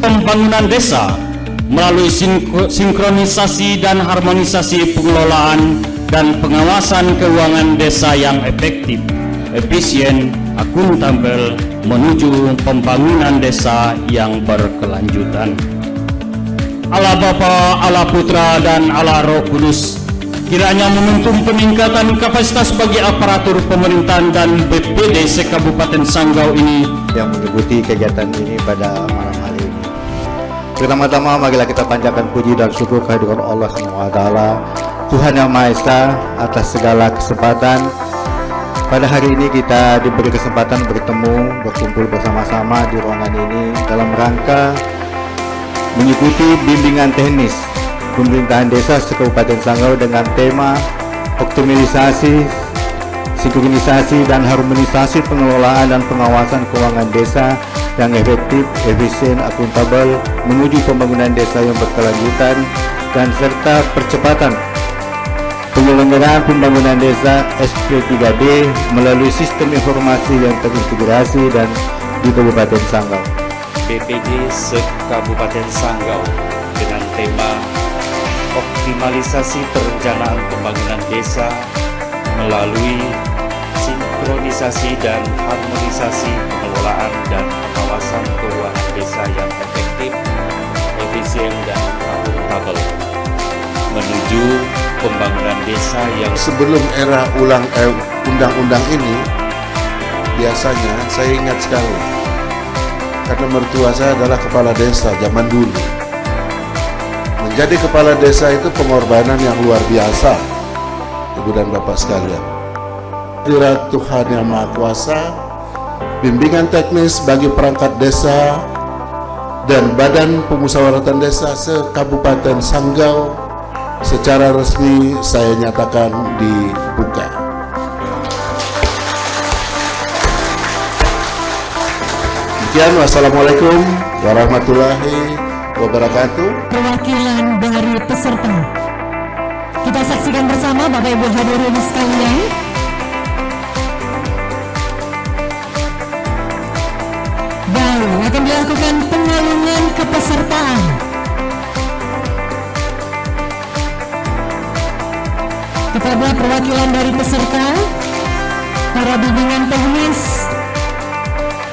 pembangunan desa melalui sinkronisasi dan harmonisasi pengelolaan dan pengawasan keuangan desa yang efektif, efisien, akuntabel menuju pembangunan desa yang berkelanjutan. Allah Bapa, Allah Putra, dan Allah Roh Kudus kiranya menuntun peningkatan kapasitas bagi aparatur pemerintahan dan BPD se-Kabupaten Sanggau ini yang mengikuti kegiatan ini pada malam hari ini. Pertama-tama marilah kita panjatkan puji dan syukur kehadiran Allah SWT, Tuhan Yang Maha Esa, atas segala kesempatan. Pada hari ini kita diberi kesempatan bertemu, berkumpul bersama-sama di ruangan ini dalam rangka mengikuti bimbingan teknis pemerintahan desa se-Kabupaten Sanggau dengan tema optimalisasi, sinkronisasi, dan harmonisasi pengelolaan dan pengawasan keuangan desa yang efektif, efisien, akuntabel menuju pembangunan desa yang berkelanjutan, dan serta percepatan penyelenggaraan pembangunan desa SP3D melalui sistem informasi yang terintegrasi dan di Kabupaten Sanggau. BPD se-Kabupaten Sanggau dengan tema optimalisasi perencanaan pembangunan desa melalui sinkronisasi dan harmonisasi pengelolaan dan pengawasan keuangan desa yang efektif, efisien, dan akuntabel menuju pembangunan desa yang sebelum era undang-undang ini. Biasanya saya ingat sekali karena mertua saya adalah kepala desa zaman dulu. Menjadi kepala desa itu pengorbanan yang luar biasa, Ibu dan Bapak sekalian. Hadirat Tuhan Yang Maha Kuasa, bimbingan teknis bagi perangkat desa dan Badan Pemusyawaratan Desa se-Kabupaten Sanggau secara resmi saya nyatakan dibuka. Demikian, wassalamualaikum warahmatullahi wabarakatuh. Perwakilan dari peserta kita saksikan bersama Bapak Ibu hadirin sekalian. Baik, akan dilakukan pengalungan kepesertaan. Kepada perwakilan dari peserta, para bimbingan teknis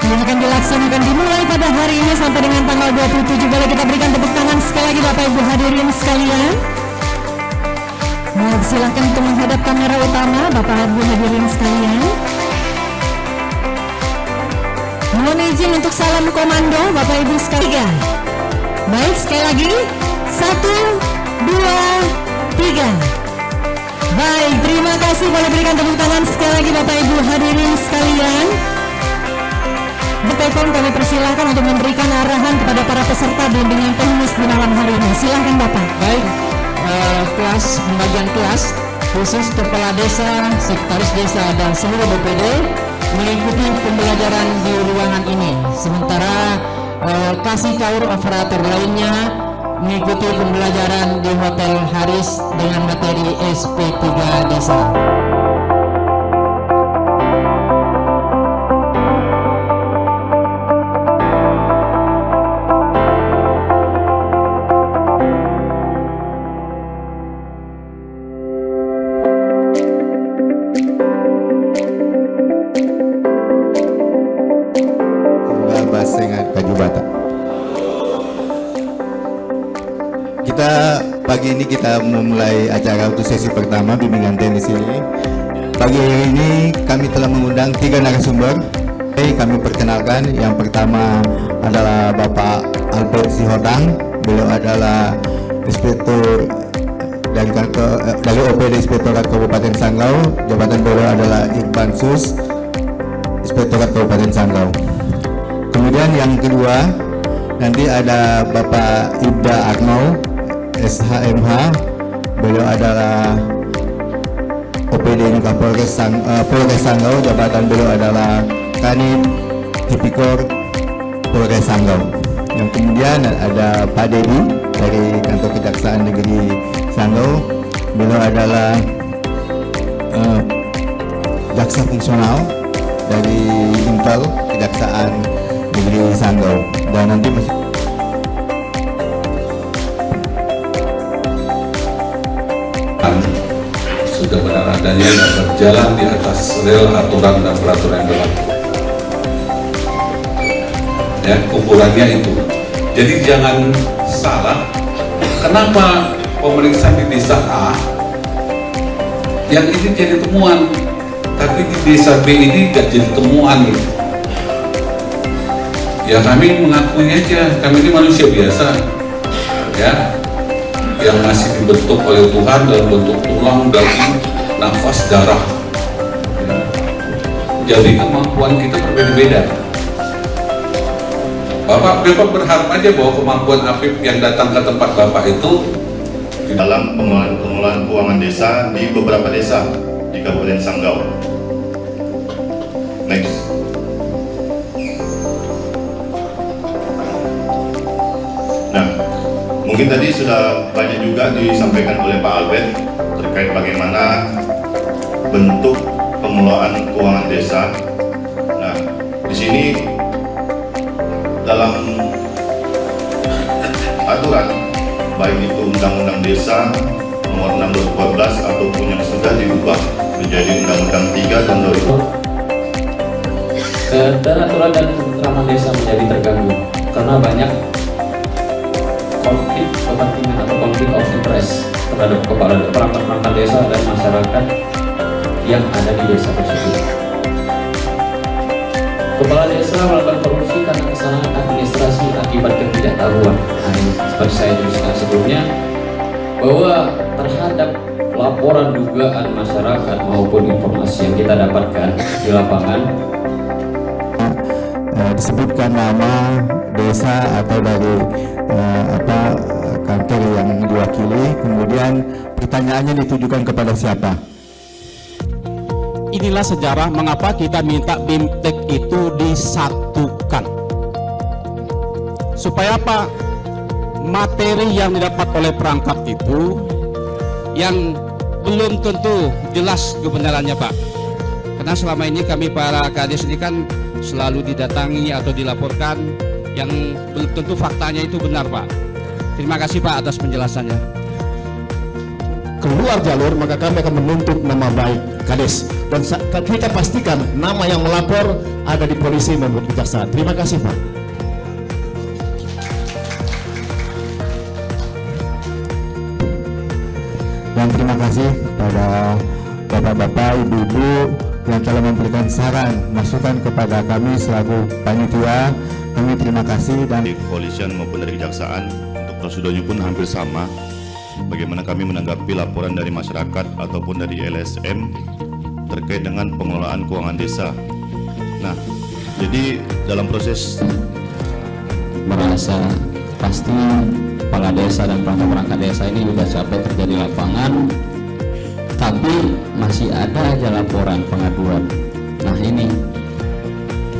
yang akan dilaksanakan dimulai pada hari ini sampai dengan tanggal 27. Boleh kita berikan tepuk tangan sekali lagi Bapak Ibu hadirin sekalian. Nah, silakan untuk menghadap kamera utama Bapak Ibu hadirin sekalian. Mohon izin untuk salam komando Bapak Ibu sekalian. Baik, sekali lagi 1, 2, 3. Baik, terima kasih. Boleh berikan tepuk tangan sekali lagi Bapak Ibu hadirin sekalian. Bertelepon kami persilahkan untuk memberikan arahan kepada para peserta bimbingan teknis di malam hari ini. Silahkan Bapak. Baik, kelas pembagian kelas khusus kepala desa, sekretaris desa, dan seluruh BPD mengikuti pembelajaran di ruangan ini. Sementara kasih kaur operator lainnya mengikuti pembelajaran di Hotel Haris dengan materi SP3 Desa. Pagi ini kita memulai acara untuk sesi pertama bimbingan teknis ini. Pagi hari ini kami telah mengundang 3 narasumber. Kami perkenalkan, yang pertama adalah Bapak Albert Sihotang. Beliau adalah Inspektur dari OPD Inspektorat Kabupaten Sanggau. Jabatan beliau adalah Irban Sus, Inspektorat Kabupaten Sanggau. Kemudian yang kedua nanti ada Bapak Ibda Arnold, SHMH. Beliau adalah OPD Polres Sanggau. Jabatan beliau adalah Kanit Tipikor Polres Sanggau. Yang kemudian ada Pak Dedi dari Kantor Kejaksaan Negeri Sanggau. Beliau adalah jaksa fungsional dari Intel Kejaksaan Negeri Sanggau. Dan nanti dan yang berjalan di atas rel aturan dan peraturan yang berlaku. Ya, ukurannya itu. Jadi jangan salah, kenapa pemeriksaan di desa A yang ini jadi temuan, tapi di desa B ini tidak jadi temuan gitu. Ya kami mengakui aja, kami ini manusia biasa, ya, yang masih dibentuk oleh Tuhan dalam bentuk tulang, daging, nafas, darah. Ya. Jadi kemampuan kita berbeda-beda. Bapak berharap aja bahwa kemampuan Apip yang datang ke tempat Bapak itu dalam pengelolaan keuangan desa di beberapa desa di Kabupaten Sanggau. Next. Nah, mungkin tadi sudah banyak juga disampaikan oleh Pak Albert terkait bagaimana bentuk pengelolaan keuangan desa. Nah, di sini dalam aturan baik itu Undang-Undang Desa nomor 6 2014 ataupun yang sudah diubah menjadi Undang-Undang 3 tahun 2000. Dan aturan dan ketentraman desa menjadi terganggu karena banyak konflik kepentingan atau konflik of interest terhadap kepala perangkat desa dan masyarakat yang ada di desa tersebut. Kepala desa melakukan korupsi karena kesalahan administrasi akibat ketidaktahuan. Seperti saya jelaskan sebelumnya, bahwa terhadap laporan dugaan masyarakat maupun informasi yang kita dapatkan di lapangan, disebutkan nama desa atau dari kantor yang diwakili, kemudian pertanyaannya ditujukan kepada siapa? Inilah sejarah mengapa kita minta BIMTEK itu disatukan. Supaya apa? Materi yang didapat oleh perangkat itu yang belum tentu jelas kebenarannya, Pak. Karena selama ini kami para Kades ini kan selalu didatangi atau dilaporkan yang belum tentu faktanya itu benar, Pak. Terima kasih, Pak, atas penjelasannya. Keluar jalur, maka kami akan menuntut nama baik Kades, dan kita pastikan nama yang melapor ada di polisi maupun kejaksaan. Terima kasih, Pak. Dan terima kasih pada bapak-bapak, ibu-ibu yang telah memberikan saran, masukan kepada kami selaku panitia. Kami terima kasih. Dan di kepolisian maupun dari kejaksaan untuk prosedurnya pun hampir sama. Bagaimana kami menanggapi laporan dari masyarakat ataupun dari LSM terkait dengan pengelolaan keuangan desa. Nah, jadi dalam proses merasa pasti kepala desa dan perangkat desa ini sudah capek kerja di lapangan, tapi masih ada aja laporan pengaduan. Nah, ini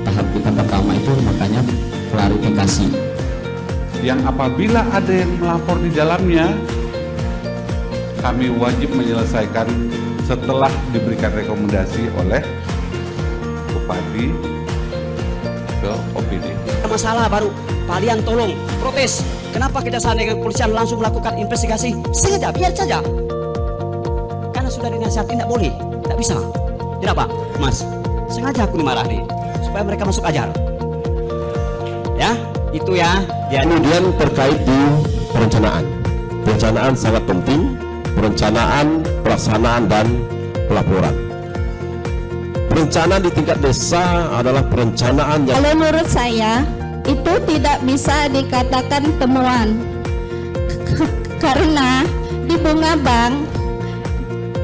tahap kita pertama itu makanya klarifikasi. yang apabila ada yang melapor di dalamnya, kami wajib menyelesaikan setelah diberikan rekomendasi oleh Bupati ke OPD. Masalah baru, Pak Lian tolong protes. Kenapa Kejaksaan dengan Kepolisian langsung melakukan investigasi? Sengaja, biar saja. Karena sudah dinasihati tidak boleh, tidak bisa. Tidak Pak, Mas. Sengaja aku dimarahin supaya mereka masuk ajar. Ya, itu ya. Kemudian terkait di perencanaan. Perencanaan sangat penting. Perencanaan, pelaksanaan, dan pelaporan. Perencanaan di tingkat desa adalah perencanaan yang... Kalau menurut saya, itu tidak bisa dikatakan temuan. Karena di Bunga Bank,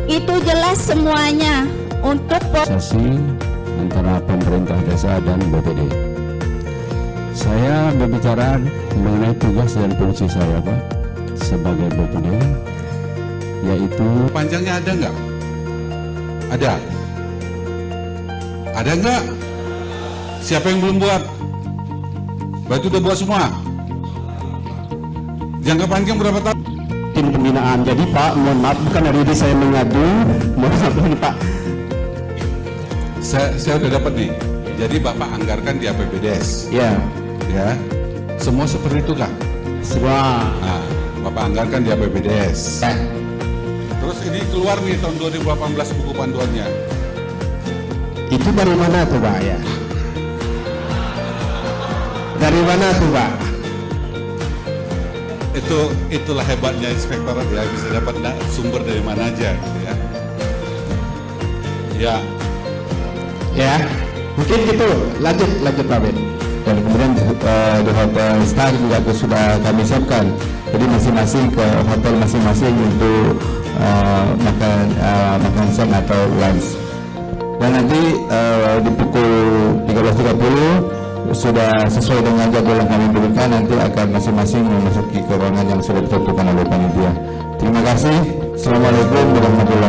itu jelas semuanya untuk... Sesi antara pemerintah desa dan BPD. Saya berbicara mengenai tugas dan fungsi saya, Pak, sebagai BPD, yaitu Panjangnya ada nggak? Ada. Ada nggak? Siapa yang belum buat? Berarti udah buat semua. Jangka panjang berapa tahun? tim pembinaan. Jadi Pak, mohon maaf, bukan hari ini saya mengadu, mohon maaf ini Pak. Saya udah dapat nih. Jadi Bapak anggarkan di APBDes. Ya, Ya. Semua seperti itu kah? semua. Nah, Bapak anggarkan di APBDes. Terus ini keluar nih tahun 2018 buku panduannya. Itu dari mana tuh Pak ya? Dari mana tuh Pak? Itulah hebatnya inspektorat ya, bisa dapat sumber dari mana aja gitu ya. Ya. Ya, mungkin gitu. Lanjut Pak Ben. Dan kemudian di hotel Star juga sudah kami siapkan. Jadi masing-masing ke hotel masing-masing untuk makan siang atau lunch. Dan nanti di pukul 13.30 sudah sesuai dengan jadwal yang kami berikan, nanti akan masing-masing memasuki ke ruangan yang sudah ditentukan oleh panitia. Terima kasih. Assalamualaikum warahmatullahi wabarakatuh.